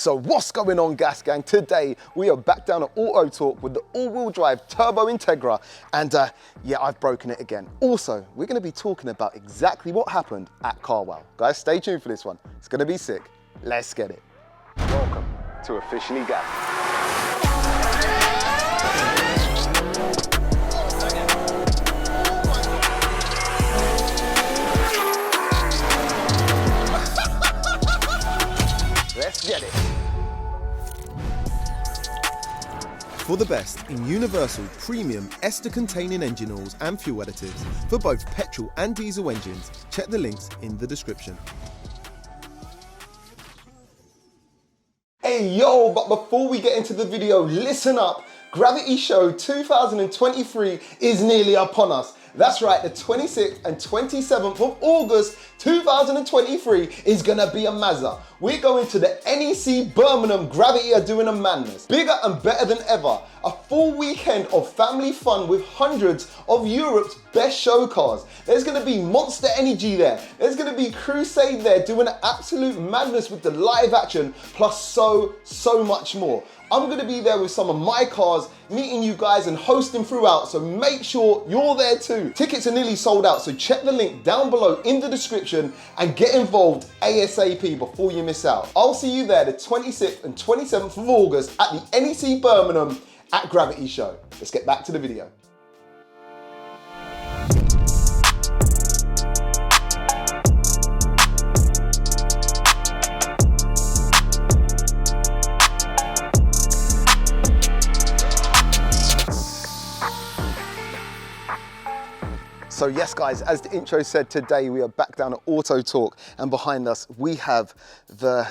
So what's going on, Gas Gang? Today we are back down at Auto Talk with the all-wheel drive Turbo Integra, and yeah, I've broken it again. Also, we're going to be talking about exactly what happened at CARWOW. Guys, stay tuned for this one. It's going to be sick. Let's get it. Welcome to Officially Gas. Let's get it. For the best in universal premium ester-containing engine oils and fuel additives for both petrol and diesel engines, check the links in the description. Hey yo, but before we get into the video, listen up. Gravity Show 2023 is nearly upon us. That's right, the 26th and 27th of August 2023 is gonna be a mazza. We're going to the NEC Birmingham. Gravity are doing a madness. Bigger and better than ever. A full weekend of family fun with hundreds of Europe's best show cars. There's gonna be Monster Energy there. There's gonna be Crusade there doing an absolute madness with the live action, plus so much more. I'm gonna be there with some of my cars, meeting you guys and hosting throughout, so make sure you're there too. Tickets are nearly sold out, so check the link down below in the description and get involved ASAP before you miss out. I'll see you there the 26th and 27th of August at the NEC Birmingham at Gravity Show. Let's get back to the video. So yes guys, as the intro said, today we are back down at Auto Talk, and behind us we have the,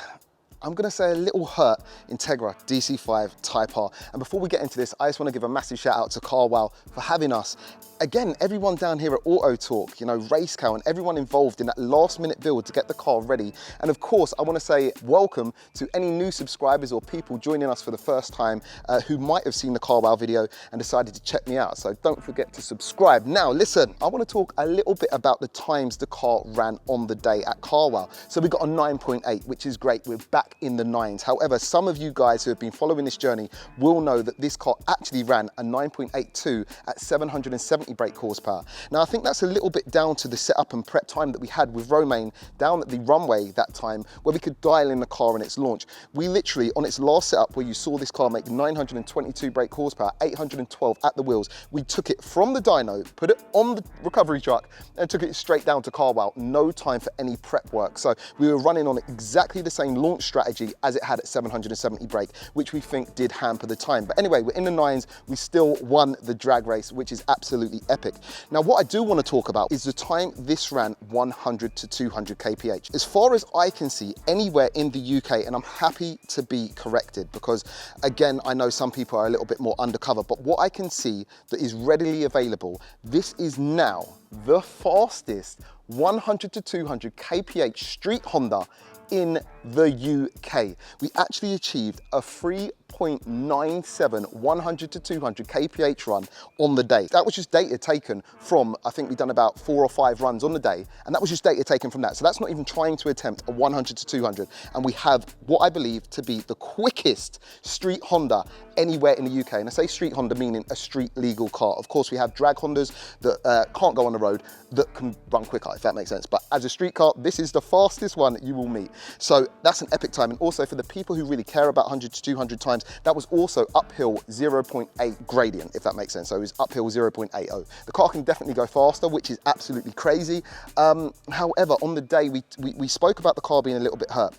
I'm gonna say a little hurt Integra DC5 Type R. And before we get into this, I just wanna give a massive shout out to CARWOW for having us. Again, everyone down here at Auto Talk, you know, Race Cow and everyone involved in that last minute build to get the car ready. And of course, I wanna say welcome to any new subscribers or people joining us for the first time who might have seen the CARWOW video and decided to check me out. So don't forget to subscribe. Now listen, I wanna talk a little bit about the times the car ran on the day at CARWOW. So we got a 9.8, which is great. We're back in the 9s. However, some of you guys who have been following this journey will know that this car actually ran a 9.82 at 770 brake horsepower. Now I think that's a little bit down to the setup and prep time that we had with Romain down at the runway that time, where we could dial in the car in its launch. We literally, on its last setup where you saw this car make 922 brake horsepower, 812 at the wheels, we took it from the dyno, put it on the recovery truck and took it straight down to CARWOW. No time for any prep work. So we were running on exactly the same launch strategy as it had at 770 brake, which we think did hamper the time. But anyway, we're in the 9s, we still won the drag race, which is absolutely epic. Now what I do want to talk about is the time this ran 100 to 200 kph. As far as I can see anywhere in the UK, and I'm happy to be corrected because again, I know some people are a little bit more undercover, but what I can see that is readily available, this is now the fastest 100 to 200 kph street Honda in the UK. We actually achieved a 3.97 100 to 200 kph run on the day. That was just data taken from, I think we've done about 4 or 5 runs on the day, and that was just data taken from that. So that's not even trying to attempt a 100 to 200. And we have what I believe to be the quickest street Honda anywhere in the UK. And I say street Honda meaning a street legal car. Of course, we have drag Hondas that can't go on the road that can run quicker, if that makes sense. But as a street car, this is the fastest one you will meet. So that's an epic time. And also for the people who really care about 100 to 200 times, that was also uphill 0.8 gradient, if that makes sense. So it was uphill 0.80. The car can definitely go faster, which is absolutely crazy. However, on the day, we spoke about the car being a little bit hurt.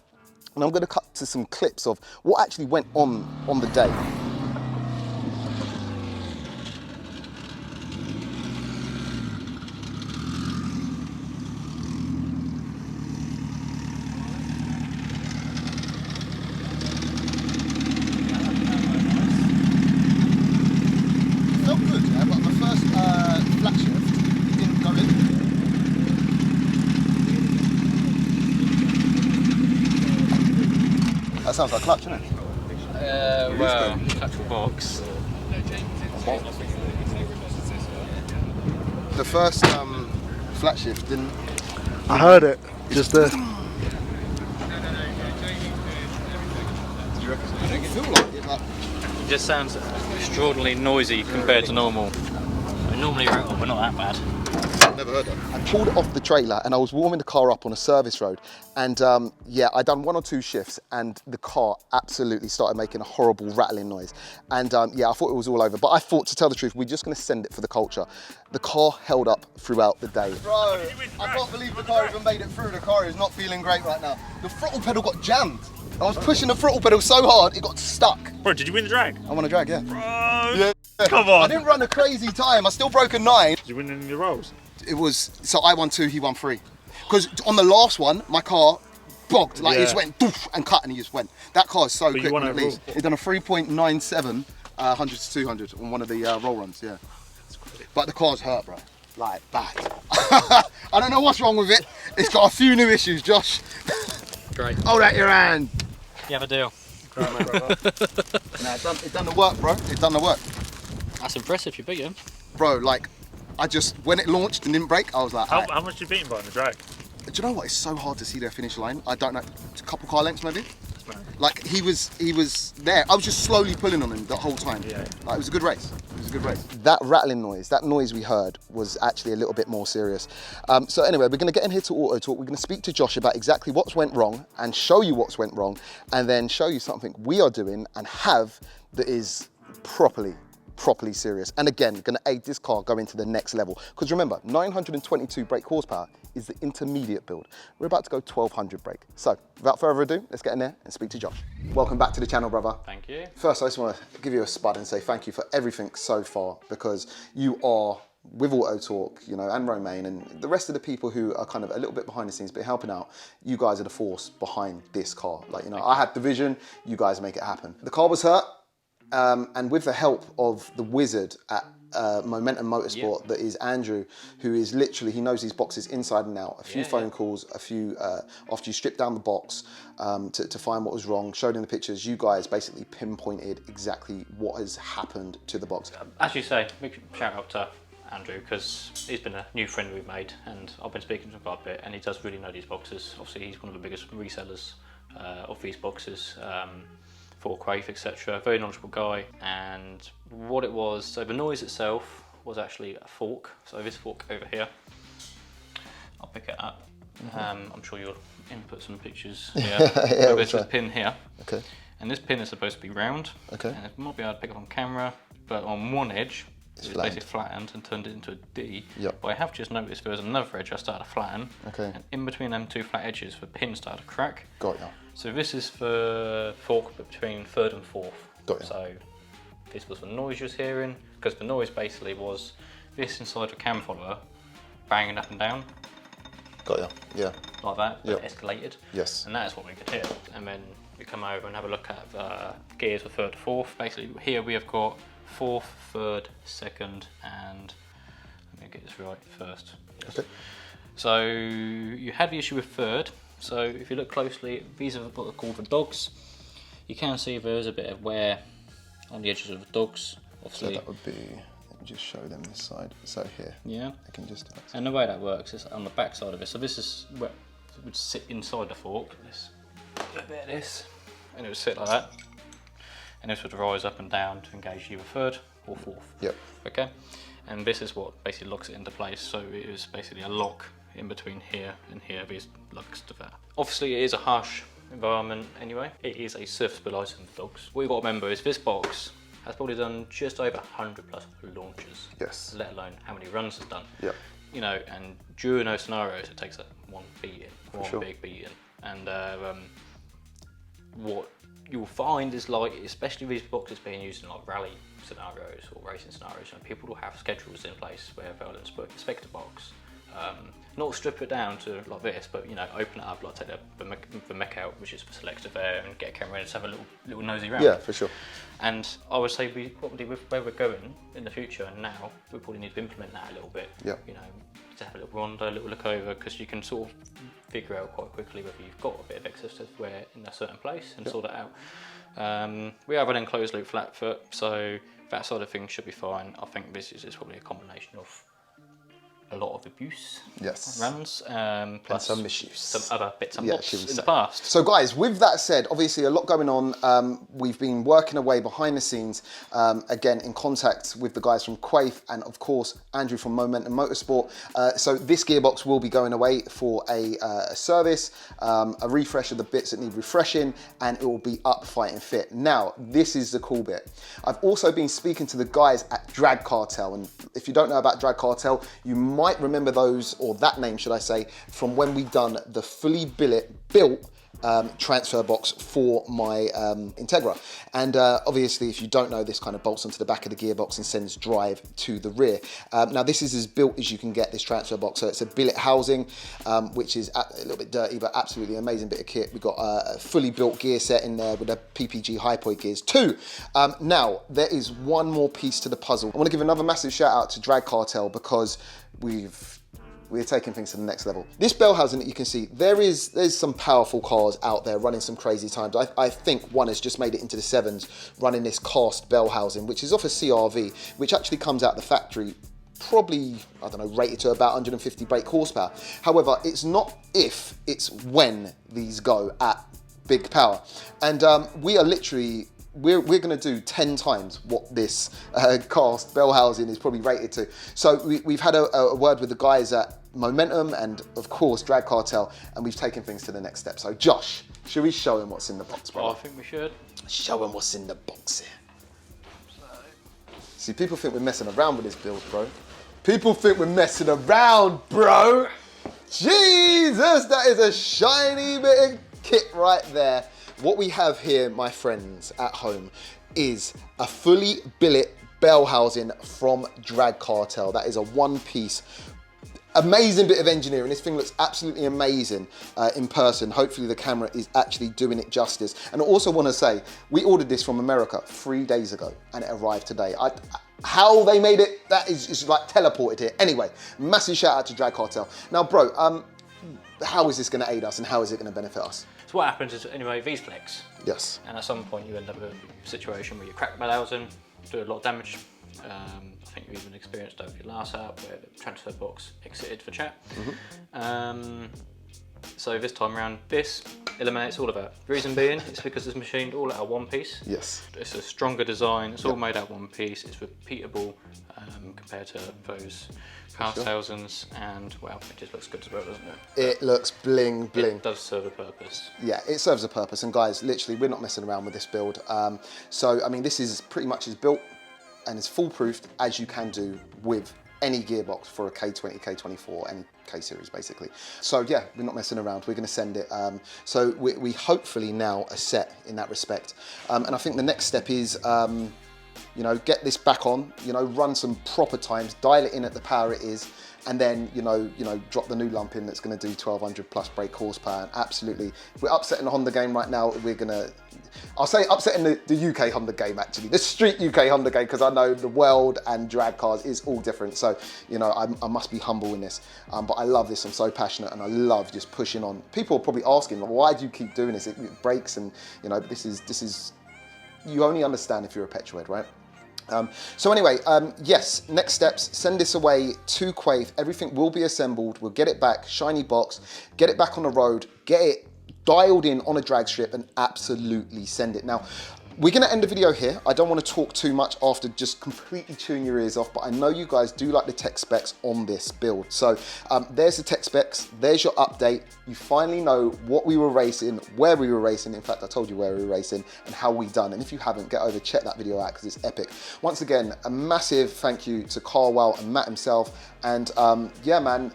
And I'm gonna cut to some clips of what actually went on the day. That sounds like clutch, doesn't it? Well, clutch will box. The first flat shift didn't... I heard it, just there. you reckon? I think it feel like it, but... It just sounds extraordinarily noisy compared to normal. I normally rattle, but not that bad. Never heard that. I pulled off the trailer and I was warming the car up on a service road, and yeah, I done 1 or 2 shifts and the car absolutely started making a horrible rattling noise, and yeah, I thought it was all over, but I thought, to tell the truth, we're just going to send it for the culture. The car held up throughout the day. Bro, I can't believe the car even made it through. The car is not feeling great right now. The throttle pedal got jammed. I was pushing the throttle pedal so hard it got stuck. Bro, did you win the drag? I won a drag, yeah. Bro, Yeah. come on. I didn't run a crazy time. I still broke a 9. Did you win any of the rolls? It was, so I won 2, he won 3. Because on the last one, my car bogged, like it just went doof and cut and he just went. That car is so quick. You won at least. It's done a 3.97, 100 to 200 on one of the roll runs, yeah. But the car's hurt, bro. Like, bad. I don't know what's wrong with it. It's got a few new issues, Josh. Great. Hold out your hand. You have a deal. Great, man, brother. Nah, it done the work, bro. It done the work. That's impressive, you beat him. Bro, like, I just, when it launched and didn't break, I was like, How much did you beat him by in the drag? do you know what? It's so hard to see their finish line. I don't know, a couple car lengths maybe. Like he was there. I was just slowly pulling on him the whole time. Yeah. Like, it was a good race. It was a good race. That rattling noise, that noise we heard, was actually a little bit more serious. So anyway, we're going to get in here to Auto Talk. We're going to speak to Josh about exactly what's went wrong and show you what's went wrong, and then show you something we are doing and have that is properly serious, and again going to aid this car go into the next level, because remember, 922 brake horsepower is the intermediate build. We're about to go 1200 brake. So without further ado, let's get in there and speak to Josh. Welcome back to the channel, brother. Thank you. First, I just want to give you a spud and say thank you for everything so far, because you are, with Auto Talk, you know, and Romain and the rest of the people who are kind of a little bit behind the scenes but helping out, you guys are the force behind this car. Like, you know, I had the vision, you guys make it happen. The car was hurt. And with the help of the wizard at Momentum Motorsport, that is Andrew, who is literally, he knows these boxes inside and out. A few phone calls, a few, after you strip down the box to find what was wrong, showed in the pictures, you guys basically pinpointed exactly what has happened to the box. As you say, big shout out to Andrew, because he's been a new friend we've made, and I've been speaking to him quite a bit, and he does really know these boxes. Obviously, he's one of the biggest resellers of these boxes. For Quafe, etc. Very knowledgeable guy, and what it was, so the noise itself was actually a fork. So this fork over here, I'll pick it up. I'm sure you'll input some pictures here. So this is the pin here. Okay. And this pin is supposed to be round. Okay. And it might be hard to pick up on camera, but on one edge, it's basically flattened and turned it into a D. Yep. But I have just noticed there was another edge I started to flatten. Okay. And in between them two flat edges, the pin started to crack. Got ya. So this is for fork between 3rd and 4th. Got ya. So this was the noise you was hearing, because the noise basically was this inside a cam follower banging up and down. Got ya. Yeah. Like that, but escalated. Yes. And that is what we could hear. And then we come over and have a look at the gears for 3rd to 4th. Basically here we have got 4th, 3rd, 2nd, and let me get this right, 1st. Yes. Okay. So you had the issue with 3rd. So if you look closely, these are what are called the dogs. You can see there is a bit of wear on the edges of the dogs. Obviously, so that would be, let me just show them this side. So here, yeah, I can just. And the way that works is on the back side of it. So this is where it would sit inside the fork. This, a bit of this, and it would sit like that. And this would rise up and down to engage either 3rd or 4th. Yep. Okay. And this is what basically locks it into place. So it is basically a lock in between here and here, these locks to that. Obviously it is a harsh environment anyway. It is a surfaceable item for dogs. What you've got to remember is this box has probably done just over 100 plus launches. Yes. Let alone how many runs it's done. Yep. You know, and during those scenarios it takes one beating, one big beating. And what you'll find is, like, especially these boxes being used in like rally scenarios or racing scenarios, and people will have schedules in place where they'll inspect the box. Not strip it down to like this, but you know, open it up, like take the mech out, which is for selective air, and get a camera in and just have a little nosy round. Yeah, for sure. And I would say we probably, with where we're going in the future and now, we probably need to implement that a little bit. Yeah. You know, to have a little wander, a little look over, because you can sort of figure out quite quickly whether you've got a bit of excess wear in a certain place and sort it out. We are running closed loop flat foot, so that sort of thing should be fine. I think this is probably a combination of a lot of abuse. Yes. Runs, plus some misuse. some other bits and Yeah, bobs should we in say. the past. So guys, with that said, obviously a lot going on. We've been working away behind the scenes, again, in contact with the guys from Quaif and of course, Andrew from Momentum Motorsport. So this gearbox will be going away for a service, a refresh of the bits that need refreshing, and it will be up, fighting fit. Now, this is the cool bit. I've also been speaking to the guys at Drag Cartel, and if you don't know about Drag Cartel, you might remember those, or that name should I say, from when we done the fully built transfer box for my Integra. And obviously, if you don't know, this kind of bolts onto the back of the gearbox and sends drive to the rear. Now, this is as built as you can get, this transfer box. So it's a billet housing, which is a little bit dirty, but absolutely amazing bit of kit. We've got a fully built gear set in there with a PPG high point gears too. Now, there is one more piece to the puzzle. I want to give another massive shout out to Drag Cartel because we're taking things to the next level. This bell housing that you can see, there's some powerful cars out there running some crazy times. I think one has just made it into the 7s running this cast bell housing, which is off a CRV, which actually comes out the factory probably, I don't know, rated to about 150 brake horsepower. However, it's not if, it's when these go at big power. And we are literally, we're going to do 10 times what this cast bell housing is probably rated to. So we've had a word with the guys at Momentum and of course Drag Cartel, and we've taken things to the next step. So Josh, should we show him what's in the box, bro? Oh, I think we should. Show him what's in the box here. See, people think we're messing around with this build, bro. People think we're messing around, bro. Jesus, that is a shiny bit of kit right there. What we have here, my friends at home, is a fully billet bell housing from Drag Cartel. That is a one-piece, amazing bit of engineering. This thing looks absolutely amazing in person. Hopefully the camera is actually doing it justice. And I also want to say, we ordered this from America 3 days ago and it arrived today. How they made it, that is like teleported here. Anyway, massive shout out to Drag Cartel. Now, bro, how is this going to aid us and how is it going to benefit us? So what happens is, anyway, these flex. Yes. And at some point you end up with a situation where you crack the bell housing, do a lot of damage. I think you even experienced over your last setup where the transfer box exited for chat. So this time around, this eliminates all of that. Reason being, it's because it's machined all out of one piece. Yes. It's a stronger design, it's all made out of one piece, it's repeatable compared to those cast housings, and well, it just looks good as well, doesn't it? It looks bling bling. It does serve a purpose. Yeah, it serves a purpose, and guys, literally, we're not messing around with this build. So, I mean, this is pretty much as built and as foolproofed as you can do with any gearbox for a K20, K24, any K series basically. So yeah, we're not messing around, we're gonna send it. So we hopefully now are set in that respect. And I think the next step is, you know, get this back on, you know, run some proper times, dial it in at the power it is, and then, you know, drop the new lump in that's gonna do 1200 plus brake horsepower. And absolutely, if we're upsetting the Honda game right now, we're gonna, I'll say upsetting the UK Honda game actually, the street UK Honda game, because I know the world and drag cars is all different. So, you know, I must be humble in this, but I love this, I'm so passionate and I love just pushing on. People are probably asking, well, why do you keep doing this? It breaks and, you know, this is, you only understand if you're a petrol head, right? So anyway, yes, next steps, send this away to Quaif. Everything will be assembled. We'll get it back, shiny box, get it back on the road, get it dialed in on a drag strip and absolutely send it. Now, we're gonna end the video here. I don't want to talk too much after just completely chewing your ears off, but I know you guys do like the tech specs on this build. So there's the tech specs, there's your update. You finally know what we were racing, where we were racing. In fact, I told you where we were racing and how we done. And if you haven't, get over, check that video out because it's epic. Once again, a massive thank you to CARWOW and Matt himself. And yeah, man,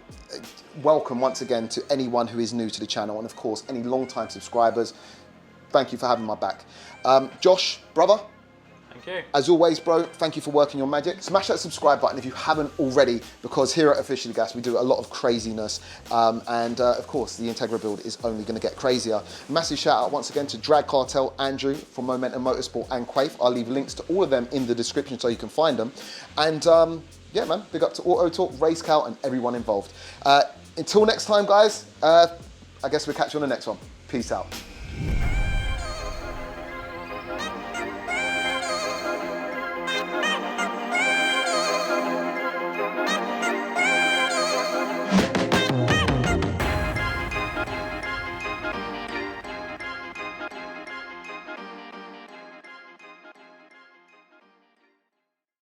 welcome once again to anyone who is new to the channel. And of course, any long-time subscribers, thank you for having my back. Josh, brother. Thank you. As always, bro, thank you for working your magic. Smash that subscribe button if you haven't already, because here at Officially Gas, we do a lot of craziness. And of course, the Integra build is only gonna get crazier. Massive shout out once again to Drag Cartel, Andrew from Momentum Motorsport and Quaif. I'll leave links to all of them in the description so you can find them. And yeah, man, big up to Auto Talk, Race Cal, and everyone involved. Until next time, guys, I guess we'll catch you on the next one. Peace out.